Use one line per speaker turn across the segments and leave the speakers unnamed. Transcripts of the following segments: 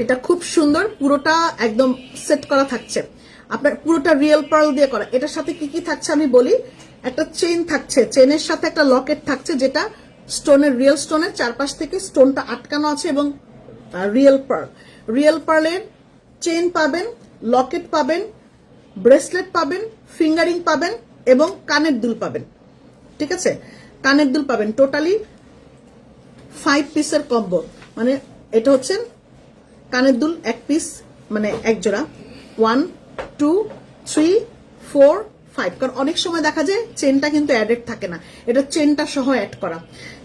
এটা খুব সুন্দর, পুরোটা একদম সেট করা থাকছে, আপনার পুরোটা রিয়েল পার্ল দিয়ে করা। এটার সাথে কি কি থাকছে আমি বলি। একটা চেইন থাকছে, চেইনের সাথে একটা লকেট থাকছে, যেটা স্টোনের, রিয়েল স্টোনের চারপাশ থেকে স্টোনটা আটকানো আছে, এবং রিয়েল পার্লের চেইন পাবেন, লকেট পাবেন, ব্রেসলেট পাবেন, ফিঙ্গারিং পাবেন এবং কানের দুল পাবেন। ঠিক আছে, কানের দুল পাবেন। টোটালি 5 পিসের কম্বো, মানে এটা হচ্ছে কানের দুল 1 পিস, মানে এক জোড়া, 1 2 3 4 5। কারণ অনেক সময় দেখা যায় চেনটা কিন্তু অ্যাডেড থাকে না, এটা চেনটা সহ অ্যাড করা,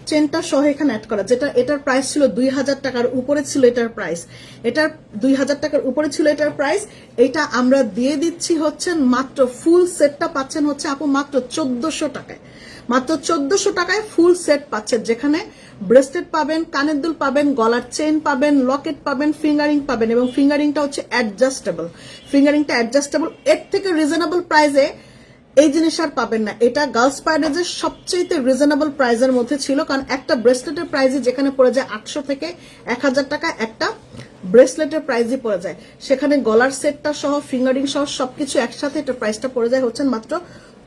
চেনটা সহ এখানে অ্যাড করা। যেটা এটার প্রাইস ছিল 2000 টাকার উপরে ছিল এটার প্রাইস, এটার 2000 টাকার উপরে ছিল এটার প্রাইস। এটা আমরা দিয়ে দিচ্ছি হচ্ছে মাত্র, ফুল সেটটা পাচ্ছেন হচ্ছে আপু মাত্র 1400 টাকায়। মাত্র 1400 টাকায় ফুল সেট পাচ্ছেন, যেখানে ব্রেসলেট পাবেন, কানের দুল পাবেন, গলার চেইন পাবেন, লকেট পাবেন, ফিঙ্গারিং পাবেন, এবং ফিঙ্গারিংটা হচ্ছে অ্যাডজাস্টেবল। ফিঙ্গারিংটা অ্যাডজাস্টেবল, এর থেকে রিজনেবল প্রাইসে এই জিনিস আর পাবেন না। এটা গার্লস প্যারাডাইজের সবচেয়ে রিজনেবল প্রাইসের মধ্যে ছিল, কারণ একটা ব্রেসলেটের প্রাইসে যেখানে পড়ে যায় 800 থেকে 1000 টাকা, একটা ব্রেসলেটের প্রাইসই পড়ে যায়, সেখানে গলার সেটটা সহ ফিঙ্গারিং সহ সবকিছু একসাথে এটা প্রাইসটা পড়ে যায় হচ্ছে মাত্র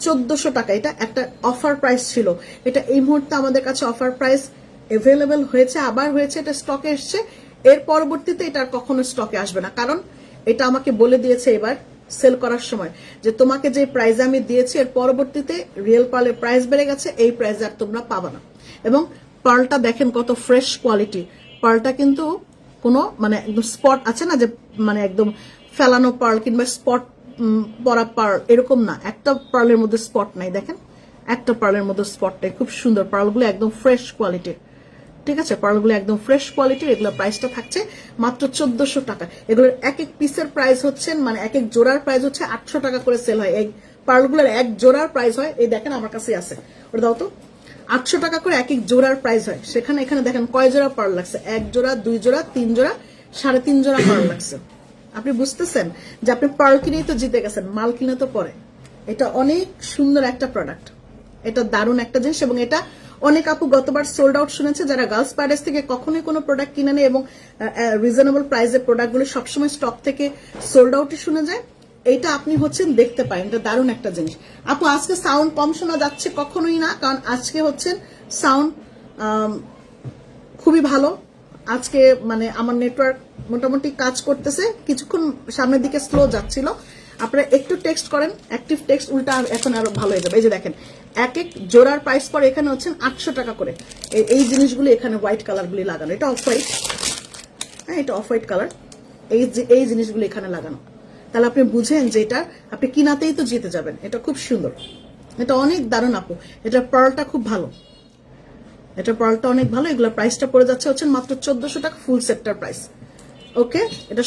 1400 টাকা। এটা একটা অফার প্রাইস ছিল, এটা এই মুহূর্তে আমাদের কাছে অফার প্রাইস অ্যাভেলেবেল হয়েছে, আবার হয়েছে, এটা স্টকে এসছে। এর পরবর্তীতে এটা আর কখনো স্টকে আসবে না, কারণ এটা আমাকে বলে দিয়েছে এবার সেল করার সময় যে তোমাকে যে প্রাইস আমি দিয়েছি এর পরবর্তীতে রিয়েল পার্লের প্রাইস বেড়ে গেছে, এই প্রাইস আর তোমরা পাবা না। এবং পার্লটা দেখেন কত ফ্রেশ কোয়ালিটি, পার্লটা কিন্তু কোনো মানে একদম স্পট আছে না, যে মানে একদম ফেলানো পার্ল কিংবা স্পট পরা পার্ল এরকম না, একটা পার্লের মধ্যে স্পট নাই, দেখেন একটা পার্লের মধ্যে স্পট নেই, খুব সুন্দর পার্লগুলো, একদম ফ্রেশ কোয়ালিটির। ঠিক আছে, পার্লগুলো একদম ফ্রেশ কোয়ালিটির। এগুলোর প্রাইসটা থাকছে মাত্র 1400 টাকা। এগুলোর এক এক পিসের প্রাইস হচ্ছে, মানে এক এক জোড়ার প্রাইস হচ্ছে 800 টাকা করে সেল হয়। এই পার্লগুলোর এক জোড়ার প্রাইস হয়, এই দেখেন আমার কাছে আছে, ওটা দাও তো, 800 টাকা করে এক এক জোড়ার প্রাইস হয়। সেখানে এখানে দেখেন কয় জোড়া পার্ল লাগছে, 1 জোড়া, 2 জোড়া, 3 জোড়া, 3.5 জোড়া পার্ল লাগছে। আপনি বুঝতেছেন যে আপনি পার্ল কিনেই তো জিতে গেছেন, মাল কিনে তো পরে। এটা অনেক সুন্দর একটা প্রোডাক্ট, এটা দারুণ একটা জিনিস। এবং এটা অনেক আপু গতবার সোল্ড আউট শুনেছে, যারা গার্লস প্যারাডাইস থেকে কখনোই কোনো প্রোডাক্ট কিনে নেয় এবং রিজনেবল প্রাইসের প্রোডাক্টগুলো সবসময় স্টক থেকে সোল্ড আউটই শুনে যায়। এইটা আপনি হচ্ছেন দেখতে পারেন, এটা দারুণ একটা জিনিস। আপু আজকে সাউন্ড কম শোনা যাচ্ছে কখনোই না, কারণ আজকে হচ্ছেন সাউন্ড খুবই ভালো। আজকে মানে আমার নেটওয়ার্ক মোটামুটি কাজ করতেছে, কিছুক্ষণ সামনের দিকে স্লো যাচ্ছিল। আপনারা একটু টেক্সট করেন, অ্যাক্টিভ টেক্সট, উল্টা এখন আরো ভালো হয়ে যাবে। এই যে দেখেন এক এক জোড়ার প্রাইস পরে এখানে হচ্ছেন 800 টাকা করে। এই জিনিসগুলি এখানে হোয়াইট কালারগুলি লাগানো, এটা অফ হোয়াইট, হ্যাঁ এটা অফ হোয়াইট কালার, এই জিনিসগুলো এখানে লাগানো। তাহলে আপনি বুঝেন যে এটা আপনি কিনাতেই তো জিতে যাবেন। এটা খুব সুন্দর, এটা অনেক দারুণ আপু, এটা পার্লটা খুব ভালো, এটা পার্লটা অনেক ভালো। এগুলো প্রাইসটা পড়ে যাচ্ছে হচ্ছে মাত্র 1400 টাকা ফুল সেটটার প্রাইস। ওকে, এটা